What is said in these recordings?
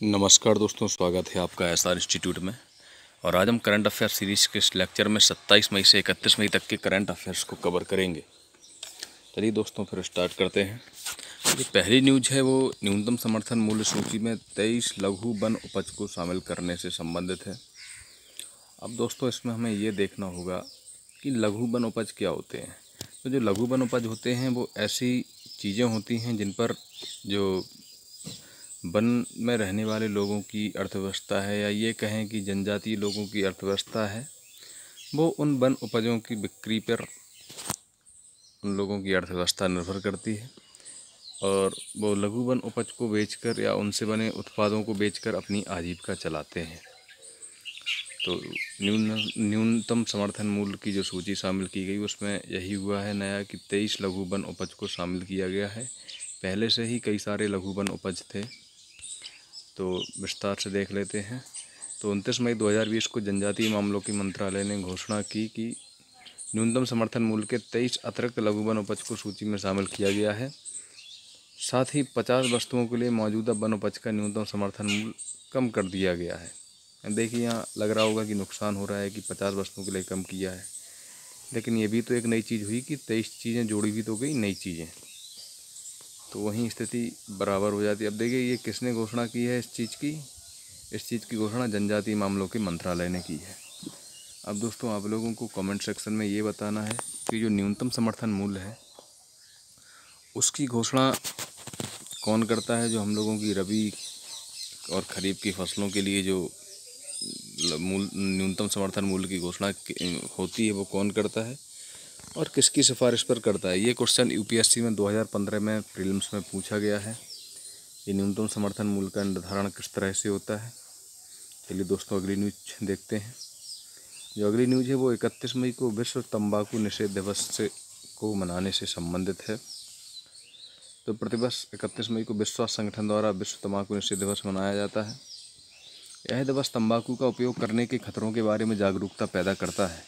नमस्कार दोस्तों, स्वागत है आपका एसआर इंस्टीट्यूट में। और आज हम करंट अफेयर सीरीज़ के इस लेक्चर में 27 मई से 31 मई तक के करंट अफेयर्स को कवर करेंगे। चलिए दोस्तों फिर स्टार्ट करते हैं। जो पहली न्यूज है वो न्यूनतम समर्थन मूल्य सूची में 23 लघु वन उपज को शामिल करने से संबंधित है। अब दोस्तों इसमें हमें ये देखना होगा कि लघु वन उपज क्या होते हैं। तो जो लघु वन उपज होते हैं वो ऐसी चीज़ें होती हैं जिन पर जो वन में रहने वाले लोगों की अर्थव्यवस्था है, या ये कहें कि जनजातीय लोगों की अर्थव्यवस्था है, वो उन वन उपजों की बिक्री पर उन लोगों की अर्थव्यवस्था निर्भर करती है। और वो लघु वन उपज को बेचकर या उनसे बने उत्पादों को बेचकर अपनी आजीविका चलाते हैं। तो न्यूनतम समर्थन मूल्य की जो सूची शामिल की गई उसमें यही हुआ है नया कि 23 लघु वन उपज को शामिल किया गया है। पहले से ही कई सारे लघु वन उपज थे, तो विस्तार से देख लेते हैं। तो 29 मई 2020 को जनजातीय मामलों के मंत्रालय ने घोषणा की कि न्यूनतम समर्थन मूल्य के 23 अतिरिक्त लघु वन उपज को सूची में शामिल किया गया है। साथ ही 50 वस्तुओं के लिए मौजूदा वन उपज का न्यूनतम समर्थन मूल्य कम कर दिया गया है। देखिए यहाँ लग रहा होगा कि नुकसान हो रहा है कि 50 वस्तुओं के लिए कम किया है, लेकिन ये भी तो एक नई चीज़ हुई कि 23 चीज़ें जोड़ी भी तो गई नई चीज़ें, तो वहीं स्थिति बराबर हो जाती है। अब देखिए ये किसने घोषणा की है इस चीज़ की घोषणा जनजातीय मामलों के मंत्रालय ने की है। अब दोस्तों आप लोगों को कमेंट सेक्शन में ये बताना है कि जो न्यूनतम समर्थन मूल्य है उसकी घोषणा कौन करता है। जो हम लोगों की रबी और खरीफ की फसलों के लिए जो न्यूनतम समर्थन मूल्य की घोषणा होती है वो कौन करता है और किसकी सिफारिश पर करता है। ये क्वेश्चन यूपीएससी में 2015 में प्रीलिम्स में पूछा गया है। ये न्यूनतम समर्थन मूल्य का निर्धारण किस तरह से होता है। चलिए दोस्तों अगली न्यूज देखते हैं। जो अगली न्यूज है वो 31 मई को विश्व तंबाकू निषेध दिवस को मनाने से संबंधित है। तो प्रतिवर्ष 31 मई को विश्व स्वास्थ्य संगठन द्वारा विश्व तंबाकू निषेध दिवस मनाया जाता है। यह दिवस तंबाकू का उपयोग करने के खतरों के बारे में जागरूकता पैदा करता है।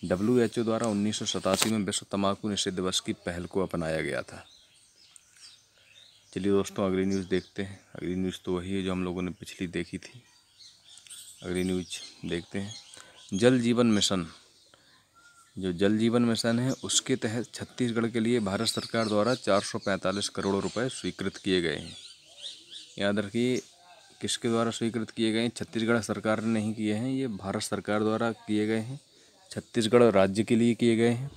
WHO द्वारा 1987 में विश्व तंबाकू निषेध दिवस की पहल को अपनाया गया था। चलिए दोस्तों अगली न्यूज़ देखते हैं। अगली न्यूज़ तो वही है जो हम लोगों ने पिछली देखी थी। अगली न्यूज़ देखते हैं। जल जीवन मिशन। जो जल जीवन मिशन है उसके तहत छत्तीसगढ़ के लिए भारत सरकार द्वारा 445 करोड़ रुपए स्वीकृत किए गए हैं। याद रखिए किसके द्वारा स्वीकृत किए गए हैं, छत्तीसगढ़ सरकार ने नहीं किए हैं, ये भारत सरकार द्वारा किए गए हैं, छत्तीसगढ़ राज्य के लिए किए गए हैं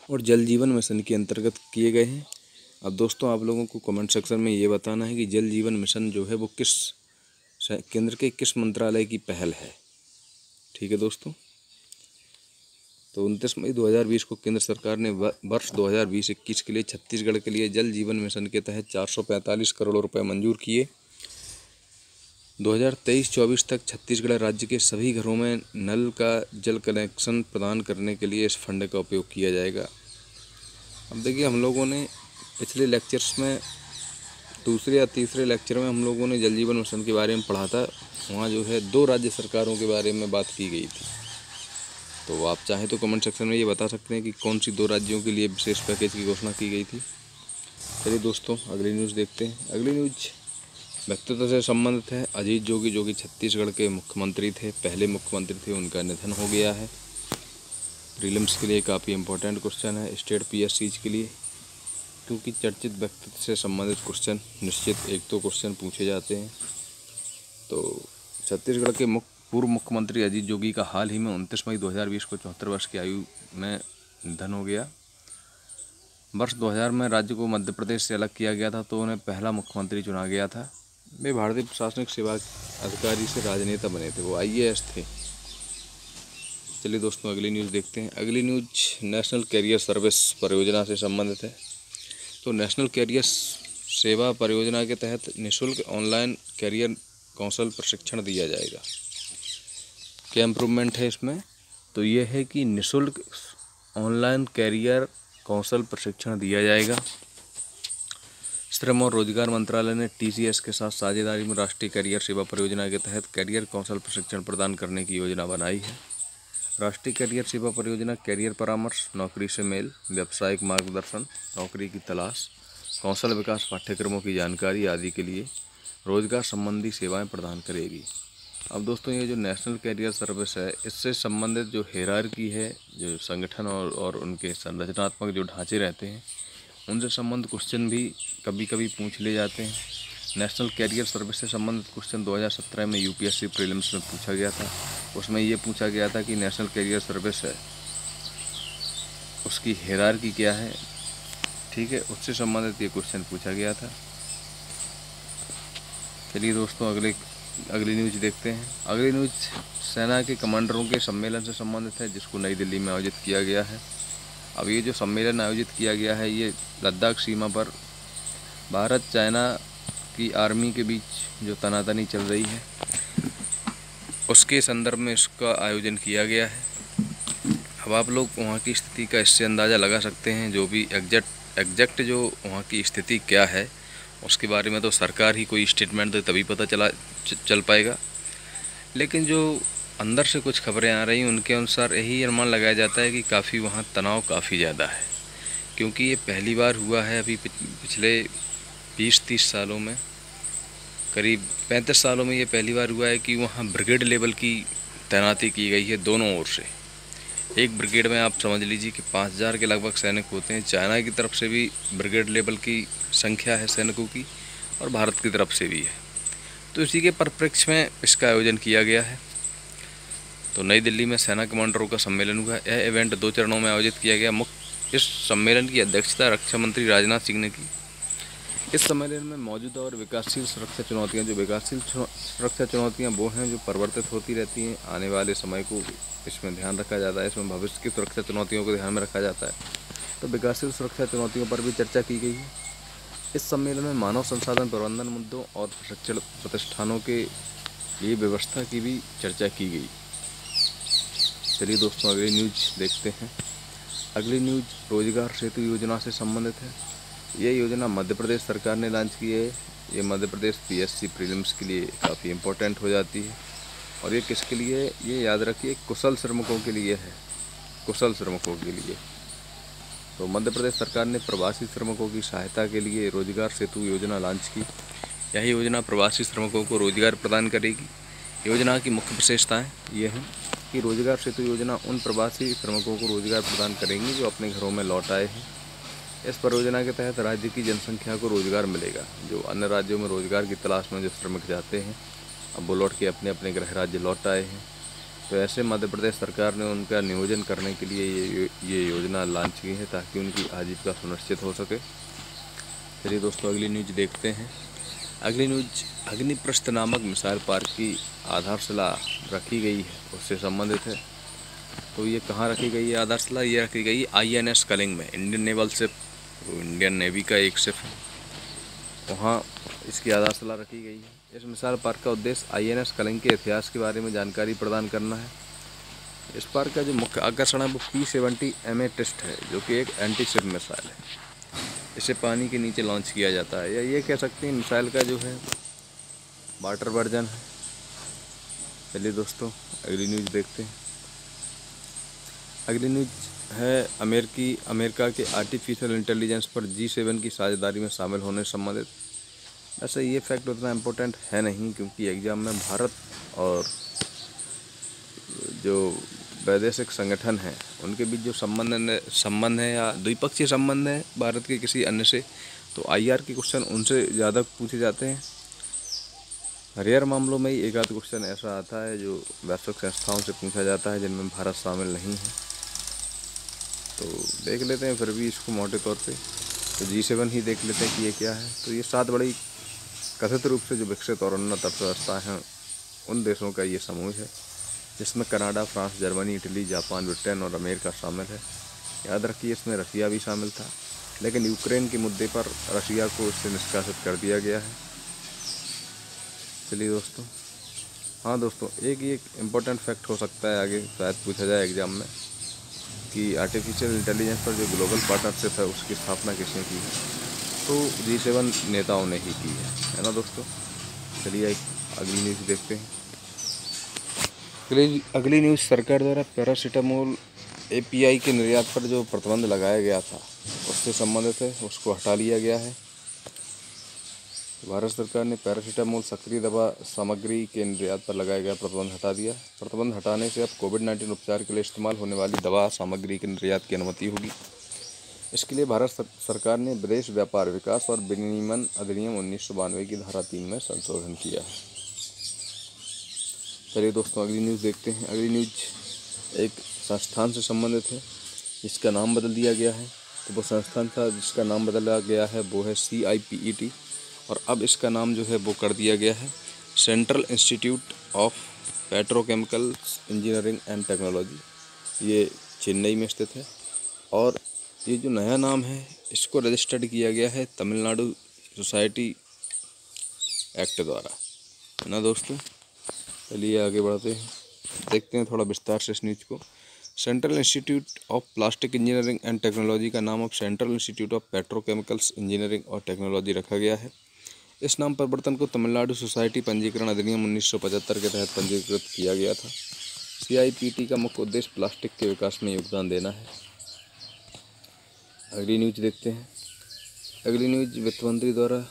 और जल जीवन मिशन के अंतर्गत किए गए हैं। अब दोस्तों आप लोगों को कमेंट सेक्शन में ये बताना है कि जल जीवन मिशन जो है वो किस केंद्र के किस मंत्रालय की पहल है। ठीक है दोस्तों। तो 29 मई 2020 को केंद्र सरकार ने वर्ष 2020-21 के लिए छत्तीसगढ़ के लिए जल जीवन मिशन के तहत 445 करोड़ रुपए मंजूर किए। 2023-24 तक छत्तीसगढ़ राज्य के सभी घरों में नल का जल कनेक्शन प्रदान करने के लिए इस फंड का उपयोग किया जाएगा। अब देखिए हम लोगों ने पिछले लेक्चर्स में दूसरे या तीसरे लेक्चर में हम लोगों ने जल जीवन मिशन के बारे में पढ़ा था। वहाँ जो है 2 राज्य सरकारों के बारे में बात की गई थी। तो आप चाहें तो कमेंट सेक्शन में ये बता सकते हैं कि कौन सी 2 राज्यों के लिए विशेष पैकेज की घोषणा की गई थी। चलिए दोस्तों अगली न्यूज़ देखते हैं। अगली न्यूज़ व्यक्तित्व से संबंधित है। अजीत जोगी जो कि छत्तीसगढ़ के मुख्यमंत्री थे, पहले मुख्यमंत्री थे, उनका निधन हो गया है। प्रीलिम्स के लिए काफ़ी इम्पोर्टेंट क्वेश्चन है, स्टेट PSCs के लिए, क्योंकि चर्चित व्यक्तित्व से संबंधित क्वेश्चन निश्चित 1-2 क्वेश्चन पूछे जाते हैं। तो छत्तीसगढ़ के पूर्व मुख्यमंत्री अजीत जोगी का हाल ही में 29 मई 2020 को 74 वर्ष की आयु में निधन हो गया। वर्ष 2000 में राज्य को मध्य प्रदेश से अलग किया गया था, तो उन्हें पहला मुख्यमंत्री चुना गया था। वे भारतीय प्रशासनिक सेवा अधिकारी से राजनेता बने थे, वो IAS थे। चलिए दोस्तों अगली न्यूज़ देखते हैं। अगली न्यूज़ नेशनल कैरियर सर्विस परियोजना से संबंधित है। तो नेशनल कैरियर सेवा परियोजना के तहत निःशुल्क ऑनलाइन कैरियर कौशल प्रशिक्षण दिया जाएगा। क्या इम्प्रूवमेंट है इसमें? तो ये है कि निःशुल्क ऑनलाइन कैरियर कौशल प्रशिक्षण दिया जाएगा। श्रम और रोजगार मंत्रालय ने TCS के साथ साझेदारी में राष्ट्रीय कैरियर सेवा परियोजना के तहत कैरियर कौशल प्रशिक्षण प्रदान करने की योजना बनाई है। राष्ट्रीय कैरियर सेवा परियोजना कैरियर परामर्श, नौकरी से मेल, व्यावसायिक मार्गदर्शन, नौकरी की तलाश, कौशल विकास पाठ्यक्रमों की जानकारी आदि के लिए रोजगार संबंधी सेवाएं प्रदान करेगी। अब दोस्तों ये जो नेशनल कैरियर सर्विस है, इससे संबंधित जो हायरार्की है, जो संगठन और उनके संरचनात्मक जो ढांचे रहते हैं, उनसे संबंधित क्वेश्चन भी कभी कभी पूछ ले जाते हैं। नेशनल कैरियर सर्विस से संबंधित क्वेश्चन 2017 में यूपीएससी प्रीलिम्स में पूछा गया था। उसमें ये पूछा गया था कि नेशनल कैरियर सर्विस है, उसकी हायरार्की क्या है, ठीक है, उससे संबंधित ये क्वेश्चन पूछा गया था। चलिए दोस्तों अगली न्यूज देखते हैं। अगली न्यूज सेना के कमांडरों के सम्मेलन से संबंधित है, जिसको नई दिल्ली में आयोजित किया गया है। अब ये जो सम्मेलन आयोजित किया गया है, ये लद्दाख सीमा पर भारत चाइना की आर्मी के बीच जो तनातनी चल रही है, उसके संदर्भ में इसका आयोजन किया गया है। अब आप लोग वहाँ की स्थिति का इससे अंदाज़ा लगा सकते हैं। जो भी एग्जैक्ट जो वहाँ की स्थिति क्या है, उसके बारे में तो सरकार ही कोई स्टेटमेंट दे तभी पता चल पाएगा। लेकिन जो अंदर से कुछ खबरें आ रही हैं, उनके अनुसार यही अनुमान लगाया जाता है कि काफ़ी वहाँ तनाव काफ़ी ज़्यादा है, क्योंकि ये पहली बार हुआ है अभी पिछले 20-30 सालों में, करीब 35 सालों में ये पहली बार हुआ है कि वहाँ ब्रिगेड लेवल की तैनाती की गई है दोनों ओर से। एक ब्रिगेड में आप समझ लीजिए कि 5000 के लगभग सैनिक होते हैं। चाइना की तरफ से भी ब्रिगेड लेवल की संख्या है सैनिकों की, और भारत की तरफ से भी है। तो इसी के परिप्रेक्ष्य में इसका आयोजन किया गया है। तो नई दिल्ली में सेना कमांडरों का सम्मेलन हुआ। यह इवेंट 2 चरणों में आयोजित किया गया। इस सम्मेलन की अध्यक्षता रक्षा मंत्री राजनाथ सिंह ने की। इस सम्मेलन में मौजूदा और विकासशील सुरक्षा चुनौतियां, जो विकासशील सुरक्षा चुनौतियां वो हैं जो परिवर्तित होती रहती हैं, आने वाले समय को इसमें ध्यान रखा जाता है। इसमें भविष्य की सुरक्षा चुनौतियों को ध्यान में रखा जाता है। तो विकासशील सुरक्षा चुनौतियों पर भी चर्चा की गई है। इस सम्मेलन में मानव संसाधन प्रबंधन मुद्दों और प्रशिक्षण प्रतिष्ठानों के लिए व्यवस्था की भी चर्चा की गई। चलिए दोस्तों अगली न्यूज देखते हैं। अगली न्यूज रोजगार सेतु योजना से संबंधित है। ये योजना मध्य प्रदेश सरकार ने लॉन्च की है। ये मध्य प्रदेश पीएससी प्रीलिम्स के लिए काफ़ी इम्पोर्टेंट हो जाती है। और ये किसके लिए, ये याद रखिए, कुशल श्रमिकों के लिए है, कुशल श्रमिकों के लिए। तो मध्य प्रदेश सरकार ने प्रवासी श्रमिकों की सहायता के लिए रोजगार सेतु योजना लॉन्च की। यह योजना प्रवासी श्रमिकों को रोजगार प्रदान करेगी। योजना की मुख्य विशेषताएं ये हैं कि रोजगार सेतु योजना उन प्रवासी श्रमिकों को रोजगार प्रदान करेंगी जो अपने घरों में लौट आए हैं। इस परियोजना के तहत राज्य की जनसंख्या को रोजगार मिलेगा। जो अन्य राज्यों में रोजगार की तलाश में जो श्रमिक जाते हैं, अब वो लौट के अपने अपने गृह राज्य लौट आए हैं। तो ऐसे मध्य प्रदेश सरकार ने उनका नियोजन करने के लिए ये योजना लॉन्च की है, ताकि उनकी आजीविका सुनिश्चित हो सके। चलिए दोस्तों अगली न्यूज देखते हैं। अगली न्यूज अग्निप्रस्थ नामक मिसाइल पार्क की आधारशिला रखी गई है, उससे संबंधित है। तो ये कहाँ रखी गई है आधारशिला? ये रखी गई INS कलिंग में। Indian naval ship, Indian navy का एक शिप है, वहाँ इसकी आधारशिला रखी गई है। इस मिसाइल पार्क का उद्देश्य INS कलिंग के इतिहास के बारे में जानकारी प्रदान करना है। इस पार्क का जो मुख्य आकर्षण है वो P-70 MA टेस्ट है, जो कि एक एंटी शिप मिसाइल है। इसे पानी के नीचे लॉन्च किया जाता है, या ये कह सकते हैं मिसाइल का जो है वाटर वर्जन है। चलिए दोस्तों अगली न्यूज़ देखते हैं। अगली न्यूज़ है अमेरिका के आर्टिफिशियल इंटेलिजेंस पर G7 की साझेदारी में शामिल होने से संबंधित। वैसे ये फैक्ट उतना इम्पोर्टेंट है नहीं, क्योंकि एग्ज़ाम में भारत और जो वैदेशिक संगठन हैं उनके बीच जो संबंध है या द्विपक्षीय संबंध है भारत के किसी अन्य से, तो IR के क्वेश्चन उनसे ज़्यादा पूछे जाते हैं। रेयर मामलों में ही एक आध क्वेश्चन ऐसा आता है जो वैश्विक संस्थाओं से पूछा जाता है, जिनमें भारत शामिल नहीं है। तो देख लेते हैं फिर भी इसको मोटे तौर पे, तो G7 ही देख लेते हैं कि ये क्या है। तो ये 7 बड़ी कथित रूप से जो विकसित और उन्नत अर्थव्यवस्था हैं उन देशों का ये समूह है, जिसमें Canada, France, Germany, Italy, Japan, Britain और अमेरिका शामिल है। याद रखिए इसमें रशिया भी शामिल था, लेकिन यूक्रेन के मुद्दे पर रशिया को इससे निष्कासित कर दिया गया है। चलिए दोस्तों, हाँ दोस्तों, एक इम्पोर्टेंट फैक्ट हो सकता है आगे शायद पूछा जाए एग्जाम में, कि आर्टिफिशियल इंटेलिजेंस पर जो ग्लोबल पार्टनरशिप है उसकी स्थापना किसने की है? तो G7 नेताओं ने ही की है ना दोस्तों। चलिए अगली न्यूज़ देखते हैं। अगली न्यूज़ सरकार द्वारा पैरासीटामोल API के निर्यात पर जो प्रतिबंध लगाया गया था उससे संबंधित है, उसको हटा लिया गया है। भारत सरकार ने पैरासीटामोल सक्रिय दवा सामग्री के निर्यात पर लगाया गया प्रतिबंध हटा दिया। प्रतिबंध हटाने से अब कोविड-19 उपचार के लिए इस्तेमाल होने वाली दवा सामग्री के निर्यात की अनुमति होगी। इसके लिए भारत सरकार ने विदेश व्यापार विकास और विनियमन अधिनियम 1992 की धारा 3 में संशोधन किया है। चलिए दोस्तों अगली न्यूज़ देखते हैं। अगली न्यूज़ एक संस्थान से संबंधित है जिसका नाम बदल दिया गया है। तो वो संस्थान था जिसका नाम बदला गया है वो है CIPET, और अब इसका नाम जो है वो कर दिया गया है central institute of petrochemicals engineering and technology. ये चेन्नई में स्थित है और ये जो नया नाम है इसको रजिस्टर्ड किया गया है तमिलनाडु सोसाइटी एक्ट द्वारा, है ना दोस्तों। चलिए आगे बढ़ते हैं, देखते हैं थोड़ा विस्तार से इस न्यूज़ को। Central institute of plastic engineering and technology का नाम अब central institute of petrochemicals engineering और टेक्नोलॉजी रखा गया है। इस नाम परिवर्तन को तमिलनाडु सोसाइटी पंजीकरण अधिनियम 1975 के तहत पंजीकृत किया गया था। CIPET का मुख्य उद्देश्य प्लास्टिक के विकास में योगदान देना है। अगली न्यूज़ देखते हैं। अगली न्यूज़ वित्त मंत्री द्वारा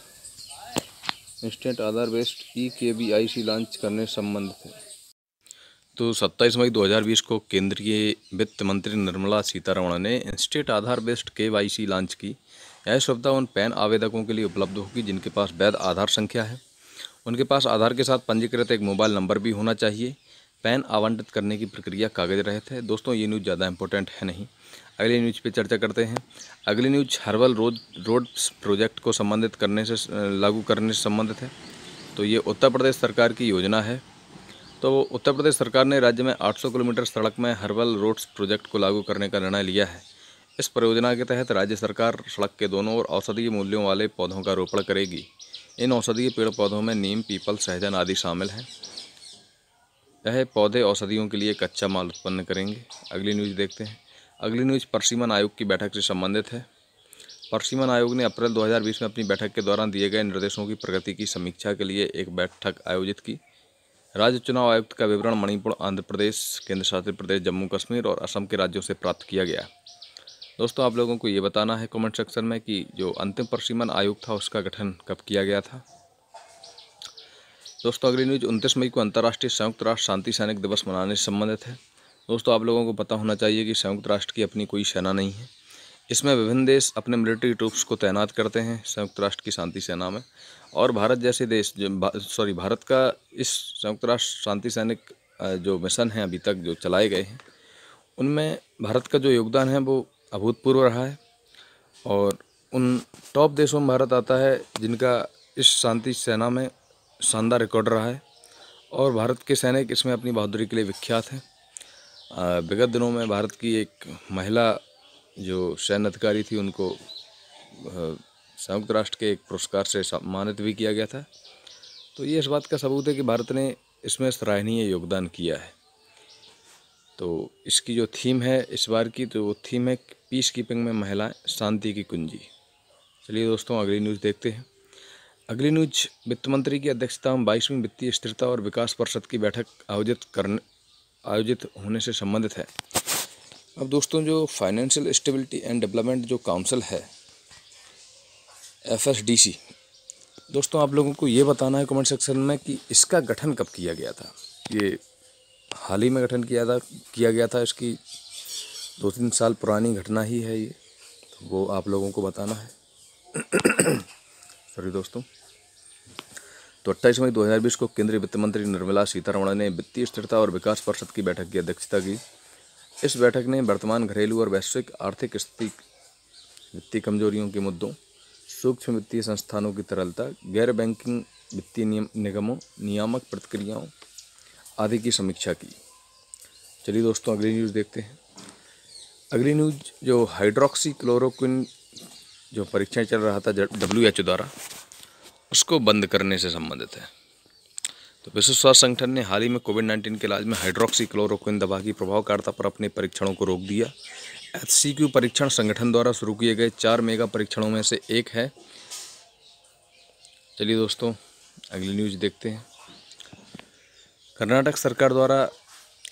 इंस्टेंट आधार बेस्ड eKYC लॉन्च करने से संबंधित है। तो 27 मई 2020 को केंद्रीय वित्त मंत्री निर्मला सीतारमण ने इंस्टेंट आधार बेस्ड KYC लॉन्च की। यह सुविधा उन पैन आवेदकों के लिए उपलब्ध होगी जिनके पास वैध आधार संख्या है। उनके पास आधार के साथ पंजीकृत एक मोबाइल नंबर भी होना चाहिए। पैन आवंटित करने की प्रक्रिया कागज रहित है। दोस्तों ये न्यूज़ ज़्यादा इंपॉर्टेंट है नहीं। अगली न्यूज़ पे चर्चा करते हैं। अगली न्यूज़ हर्बल रोड प्रोजेक्ट को संबंधित करने से लागू करने से संबंधित है। तो ये उत्तर प्रदेश सरकार की योजना है। तो उत्तर प्रदेश सरकार ने राज्य में 800 किलोमीटर सड़क में हर्बल रोड्स प्रोजेक्ट को लागू करने का निर्णय लिया है। इस परियोजना के तहत राज्य सरकार सड़क के दोनों ओर औषधीय मूल्यों वाले पौधों का रोपण करेगी। इन औषधीय पेड़ पौधों में नीम, पीपल, सहजन आदि शामिल हैं। यह पौधे औषधियों के लिए कच्चा माल उत्पन्न करेंगे। अगली न्यूज़ देखते हैं। अगली न्यूज़ परसिमन आयोग की बैठक से संबंधित है। परसिमन आयोग ने अप्रैल 2020 में अपनी बैठक के दौरान दिए गए निर्देशों की प्रगति की समीक्षा के लिए एक बैठक आयोजित की। राज्य चुनाव आयुक्त का विवरण मणिपुर, आंध्र प्रदेश, केंद्र शासित प्रदेश जम्मू कश्मीर और असम के राज्यों से प्राप्त किया गया। दोस्तों आप लोगों को ये बताना है कमेंट सेक्शन में कि जो अंतिम परसिमन आयोग था उसका गठन कब किया गया था। दोस्तों अगली न्यूज़ 29 मई को अंतर्राष्ट्रीय संयुक्त राष्ट्र शांति सैनिक दिवस मनाने से संबंधित है। दोस्तों आप लोगों को पता होना चाहिए कि संयुक्त राष्ट्र की अपनी कोई सेना नहीं है। इसमें विभिन्न देश अपने मिलिट्री ट्रूप्स को तैनात करते हैं संयुक्त राष्ट्र की शांति सेना में, और भारत जैसे देश भारत का इस संयुक्त राष्ट्र शांति सैनिक जो मिशन हैं अभी तक जो चलाए गए हैं उनमें भारत का जो योगदान है वो अभूतपूर्व रहा है, और उन टॉप देशों में भारत आता है जिनका इस शांति सेना में शानदार रिकॉर्ड रहा है, और भारत के सैनिक इसमें अपनी बहादुरी के लिए विख्यात हैं। विगत दिनों में भारत की एक महिला जो सैन्य अधिकारी थी उनको संयुक्त राष्ट्र के एक पुरस्कार से सम्मानित भी किया गया था। तो ये इस बात का सबूत है कि भारत ने इसमें सराहनीय योगदान किया है। तो इसकी जो थीम है इस बार की, तो वो थीम है पीस कीपिंग में महिलाएं शांति की कुंजी। चलिए दोस्तों अगली न्यूज़ देखते हैं। अगली न्यूज़ वित्त मंत्री की अध्यक्षता में 22वीं वित्तीय स्थिरता और विकास परिषद की बैठक आयोजित होने से संबंधित है। अब दोस्तों जो फाइनेंशियल स्टेबिलिटी एंड डेवलपमेंट जो काउंसिल है FSDC, दोस्तों आप लोगों को ये बताना है कमेंट सेक्शन में कि इसका गठन कब किया गया था। ये हाल ही में गठन किया गया था। इसकी 2-3 साल पुरानी घटना ही है ये, तो वो आप लोगों को बताना है। सॉरी दोस्तों। तो 28 मई 2020 को केंद्रीय वित्त मंत्री निर्मला सीतारमण ने वित्तीय स्थिरता और विकास परिषद की बैठक की अध्यक्षता की। इस बैठक ने वर्तमान घरेलू और वैश्विक आर्थिक स्थिति, वित्तीय कमजोरियों के मुद्दों, सूक्ष्म वित्तीय संस्थानों की तरलता, गैर बैंकिंग वित्तीय निगमों, नियामक प्रक्रियाओं आदि की समीक्षा की। चलिए दोस्तों अगली न्यूज़ देखते हैं। अगली न्यूज़ जो हाइड्रोक्सी क्लोरोक्विन जो परीक्षण चल रहा था WHO द्वारा, उसको बंद करने से संबंधित है। तो विश्व स्वास्थ्य संगठन ने हाल ही में कोविड-19 के इलाज में हाइड्रोक्सी क्लोरोक्विन दवा की प्रभावकारिता पर अपने परीक्षणों को रोक दिया। HCQ परीक्षण संगठन द्वारा शुरू किए गए 4 मेगा परीक्षणों में से एक है। चलिए दोस्तों अगली न्यूज़ देखते हैं। कर्नाटक सरकार द्वारा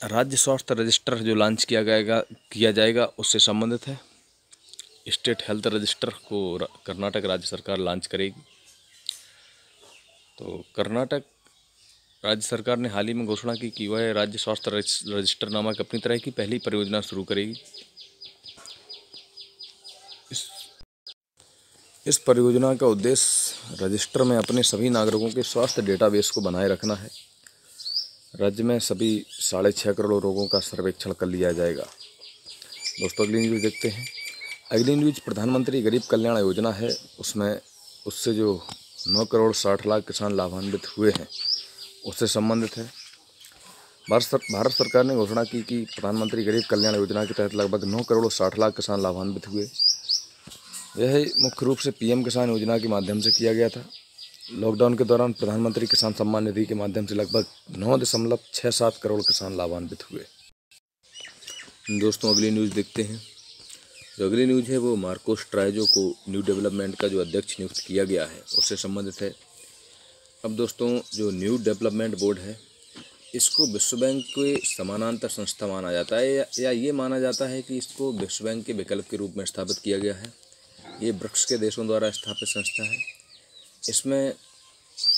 राज्य स्वास्थ्य रजिस्टर जो लॉन्च किया जाएगा उससे संबंधित है। स्टेट हेल्थ रजिस्टर को कर्नाटक राज्य सरकार लॉन्च करेगी। तो कर्नाटक राज्य सरकार ने हाल ही में घोषणा की कि वह राज्य स्वास्थ्य रजिस्टर नामक अपनी तरह की पहली परियोजना शुरू करेगी। इस परियोजना का उद्देश्य रजिस्टर में अपने सभी नागरिकों के स्वास्थ्य डेटाबेस को बनाए रखना है। राज्य में सभी 6.5 करोड़ रोगों का सर्वेक्षण कर लिया जाएगा। दोस्तों अगली न्यूज़ देखते हैं। अगली न्यूज़ प्रधानमंत्री गरीब कल्याण योजना है, उससे जो 9 करोड़ 60 लाख किसान लाभान्वित हुए हैं उससे संबंधित है। भारत सरकार ने घोषणा की कि प्रधानमंत्री गरीब कल्याण योजना के तहत लगभग 9 करोड़ 60 लाख किसान लाभान्वित हुए। यह मुख्य रूप से पीएम किसान योजना के माध्यम से किया गया था। लॉकडाउन के दौरान प्रधानमंत्री किसान सम्मान निधि के माध्यम से लगभग 9.67 करोड़ किसान लाभान्वित हुए। दोस्तों अगली न्यूज़ देखते हैं। जो अगली न्यूज़ है वो मार्कोस ट्राइजो को न्यू डेवलपमेंट का जो अध्यक्ष नियुक्त किया गया है उससे संबंधित है। अब दोस्तों जो न्यू डेवलपमेंट बोर्ड है इसको विश्व बैंक के समानांतर संस्था माना जाता है या ये माना जाता है कि इसको विश्व बैंक के विकल्प के रूप में स्थापित किया गया है। ये ब्रिक्स के देशों द्वारा स्थापित संस्था है। इसमें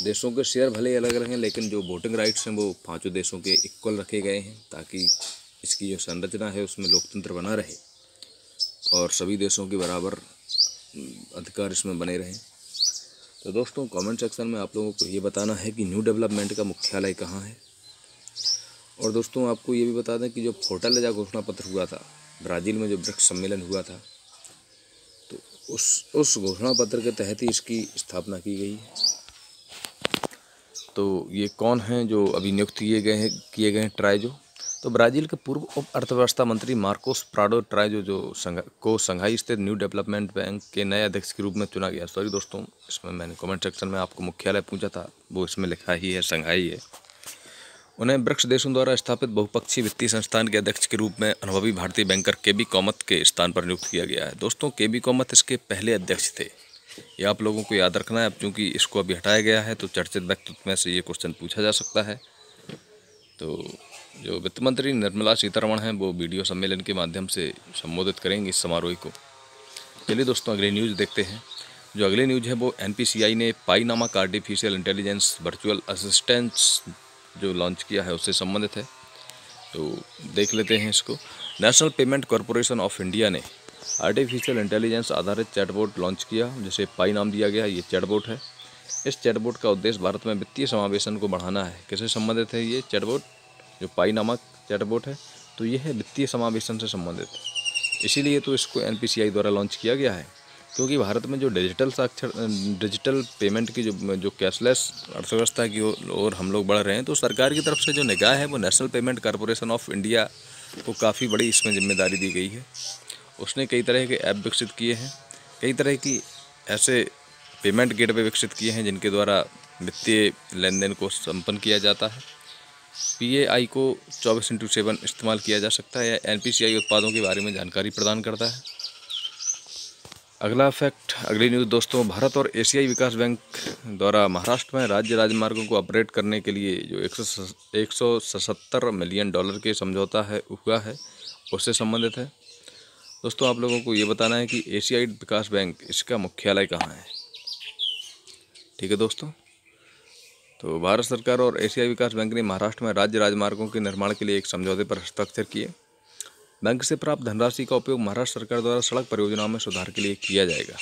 देशों के शेयर भले अलग अलग हैं लेकिन जो वोटिंग राइट्स हैं वो 5 देशों के इक्वल रखे गए हैं ताकि इसकी जो संरचना है उसमें लोकतंत्र बना रहे और सभी देशों के बराबर अधिकार इसमें बने रहें। तो दोस्तों कमेंट सेक्शन में आप लोगों को ये बताना है कि न्यू डेवलपमेंट का मुख्यालय कहाँ है। और दोस्तों आपको ये भी बता दें कि जो फोर्टालेजा घोषणा पत्र हुआ था ब्राज़ील में, जो ब्रिक्स सम्मेलन हुआ था, तो उस घोषणा पत्र के तहत ही इसकी स्थापना की गई है। तो ये कौन हैं जो अभी नियुक्त किए गए हैं ट्राइजो? तो ब्राज़ील के पूर्व उप अर्थव्यवस्था मंत्री मार्कोस प्राडो ट्राइजो को संघाई स्थित न्यू डेवलपमेंट बैंक के नए अध्यक्ष के रूप में चुना गया। सॉरी दोस्तों, इसमें मैंने कमेंट सेक्शन में आपको मुख्यालय पूछा था, वो इसमें लिखा ही है संघाई है। उन्हें ब्रिक्स देशों द्वारा स्थापित बहुपक्षीय वित्तीय संस्थान के अध्यक्ष के रूप में अनुभवी भारतीय बैंकर केबी कामत के स्थान पर नियुक्त किया गया है। दोस्तों केबी कामत इसके पहले अध्यक्ष थे, ये आप लोगों को याद रखना है। अब क्योंकि इसको अभी हटाया गया है तो चर्चित व्यक्तित्व में से ये क्वेश्चन पूछा जा सकता है। तो जो वित्त मंत्री निर्मला सीतारमण हैं वो वीडियो सम्मेलन के माध्यम से संबोधित करेंगे इस समारोह को। चलिए दोस्तों अगली न्यूज़ देखते हैं। जो अगली न्यूज़ है वो NPCI ने पाई नामक आर्टिफिशियल इंटेलिजेंस वर्चुअल असिस्टेंट्स जो लॉन्च किया है उससे संबंधित है। तो देख लेते हैं इसको। National payment corporation of India ने आर्टिफिशियल इंटेलिजेंस आधारित चैटबोट लॉन्च किया जिसे पाई नाम दिया गया। ये चैटबोट है। इस चैटबोट का उद्देश्य भारत में वित्तीय समावेशन को बढ़ाना है। किससे संबंधित है ये चैटबोट? जो पाई नामक चैटबोट है तो ये है वित्तीय समावेशन से संबंधित, इसीलिए तो इसको NPCI द्वारा लॉन्च किया गया है। क्योंकि भारत में जो डिजिटल पेमेंट की जो कैशलेस अर्थव्यवस्था की ओर हम लोग बढ़ रहे हैं, तो सरकार की तरफ से जो निगाह है वो national payment corporation of India को काफ़ी बड़ी इसमें जिम्मेदारी दी गई है। उसने कई तरह के ऐप विकसित किए हैं, कई तरह की ऐसे पेमेंट गेटवे विकसित किए हैं जिनके द्वारा वित्तीय लेन देन को संपन्न किया जाता है। PAI को 24/7 इस्तेमाल किया जा सकता है। या NPCI उत्पादों के बारे में जानकारी प्रदान करता है। अगला फैक्ट, अगली न्यूज़ दोस्तों, भारत और एशियाई विकास बैंक द्वारा महाराष्ट्र में राज्य राजमार्गों को अपग्रेड करने के लिए जो 177 मिलियन डॉलर के समझौता हुआ है उससे संबंधित है। दोस्तों आप लोगों को ये बताना है कि एशियाई विकास बैंक इसका मुख्यालय कहाँ है। ठीक है दोस्तों, तो भारत सरकार और एशियाई विकास बैंक ने महाराष्ट्र में राज्य राजमार्गों के निर्माण के लिए एक समझौते पर हस्ताक्षर किए। बैंक से प्राप्त धनराशि का उपयोग महाराष्ट्र सरकार द्वारा सड़क परियोजनाओं में सुधार के लिए किया जाएगा।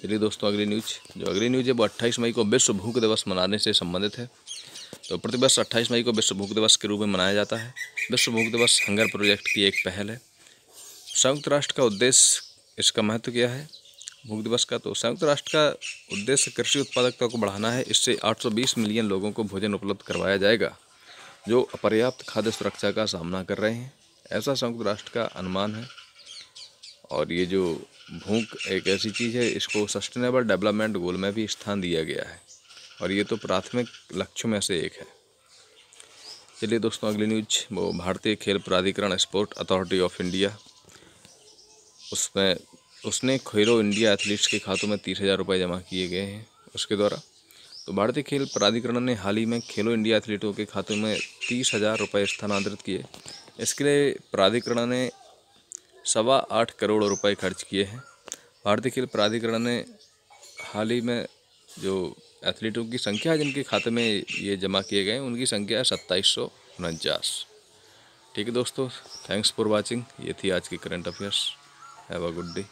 चलिए दोस्तों अगली न्यूज़ है वो 28 मई को विश्व भूख दिवस मनाने से संबंधित है। तो प्रतिवर्ष 28 मई को विश्व भूख दिवस के रूप में मनाया जाता है। विश्व भूख दिवस हंगर प्रोजेक्ट की एक पहल है। संयुक्त राष्ट्र का उद्देश्य, इसका महत्व क्या है भूख दिवस का? तो संयुक्त राष्ट्र का उद्देश्य कृषि उत्पादकता को बढ़ाना है। इससे 820 मिलियन लोगों को भोजन उपलब्ध करवाया जाएगा जो अपर्याप्त खाद्य सुरक्षा का सामना कर रहे हैं, ऐसा संयुक्त राष्ट्र का अनुमान है। और ये जो भूख एक ऐसी चीज़ है, इसको सस्टेनेबल डेवलपमेंट गोल में भी स्थान दिया गया है और ये तो प्राथमिक लक्ष्यों में से एक है। चलिए दोस्तों अगली न्यूज़ वो भारतीय खेल प्राधिकरण स्पोर्ट अथॉरिटी ऑफ इंडिया, उसने खेलो इंडिया एथलीट्स के खातों में 30,000 रुपये जमा किए गए हैं उसके द्वारा। तो भारतीय खेल प्राधिकरण ने हाल ही में खेलो इंडिया एथलीटों के खातों में 30,000 रुपये स्थानांतरित किए। इसके लिए प्राधिकरण ने 8.25 करोड़ रुपए खर्च किए हैं। भारतीय खेल प्राधिकरण ने हाल ही में जो एथलीटों की संख्या जिनके खाते में ये जमा किए गए हैं उनकी संख्या है 2749। ठीक है दोस्तों, थैंक्स फॉर वाचिंग। ये थी आज की current affairs. Have a good day.